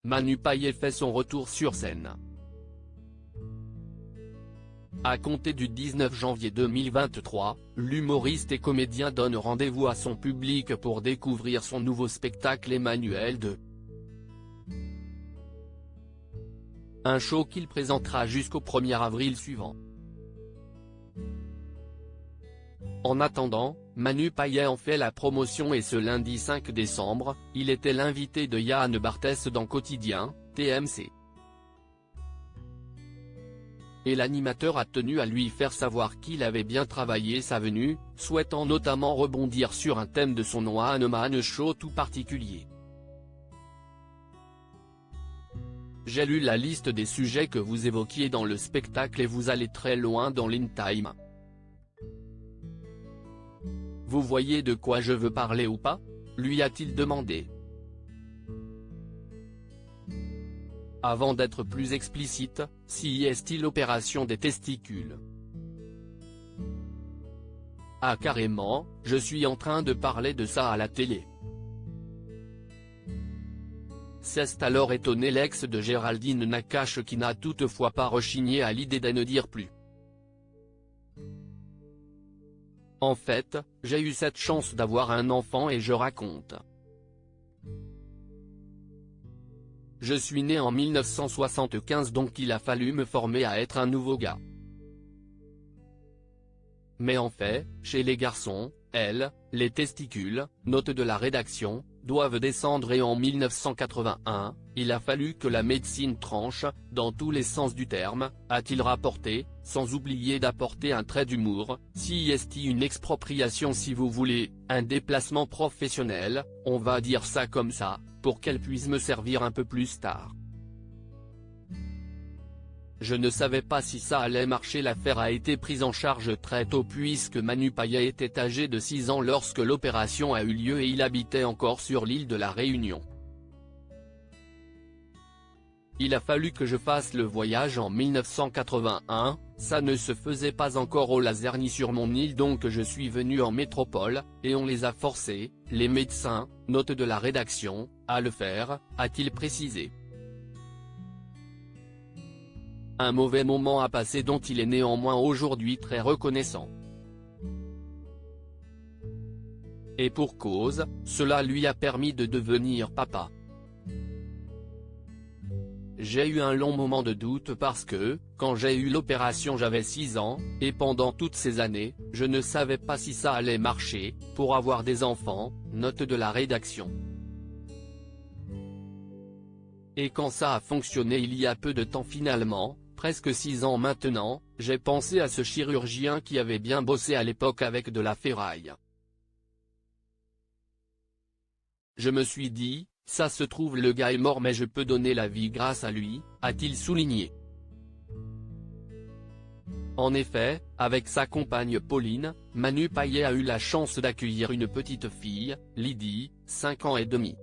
Manu Payet fait son retour sur scène. À compter du 19 janvier 2023, l'humoriste et comédien donne rendez-vous à son public pour découvrir son nouveau spectacle Emmanuel 2. Un show qu'il présentera jusqu'au 1er avril suivant. En attendant, Manu Payet en fait la promotion et ce lundi 5 décembre, il était l'invité de Yann Barthès dans Quotidien, TMC. Et l'animateur a tenu à lui faire savoir qu'il avait bien travaillé sa venue, souhaitant notamment rebondir sur un thème de son One Man Show tout particulier. J'ai lu la liste des sujets que vous évoquiez dans le spectacle et vous allez très loin dans l'in-time. Vous voyez de quoi je veux parler ou pas ? Lui a-t-il demandé. Avant d'être plus explicite, si est-il l'opération des testicules ? Ah carrément, je suis en train de parler de ça à la télé. S'est alors étonné l'ex de Géraldine Nakache qui n'a toutefois pas rechigné à l'idée d'en dire plus. En fait, j'ai eu cette chance d'avoir un enfant et je raconte. Je suis né en 1975 donc il a fallu me former à être un nouveau gars. Mais en fait, chez les garçons, les testicules, note de la rédaction, doivent descendre et en 1981, il a fallu que la médecine tranche, dans tous les sens du terme, a-t-il rapporté, sans oublier d'apporter un trait d'humour, si est une expropriation si vous voulez, un déplacement professionnel, on va dire ça comme ça, pour qu'elle puisse me servir un peu plus tard. Je ne savais pas si ça allait marcher. L'affaire a été prise en charge très tôt puisque Manu Payet était âgé de 6 ans lorsque l'opération a eu lieu et il habitait encore sur l'île de la Réunion. Il a fallu que je fasse le voyage en 1981, ça ne se faisait pas encore au laser ni sur mon île donc je suis venu en métropole, et on les a forcés, les médecins, note de la rédaction, à le faire, a-t-il précisé. Un mauvais moment à passer dont il est néanmoins aujourd'hui très reconnaissant. Et pour cause, cela lui a permis de devenir papa. J'ai eu un long moment de doute parce que, quand j'ai eu l'opération j'avais 6 ans, et pendant toutes ces années, je ne savais pas si ça allait marcher, pour avoir des enfants, note de la rédaction. Et quand ça a fonctionné il y a peu de temps finalement, presque 6 ans maintenant, j'ai pensé à ce chirurgien qui avait bien bossé à l'époque avec de la ferraille. Je me suis dit, ça se trouve le gars est mort mais je peux donner la vie grâce à lui, a-t-il souligné. En effet, avec sa compagne Pauline, Manu Payet a eu la chance d'accueillir une petite fille, Lydie, 5 ans et demi.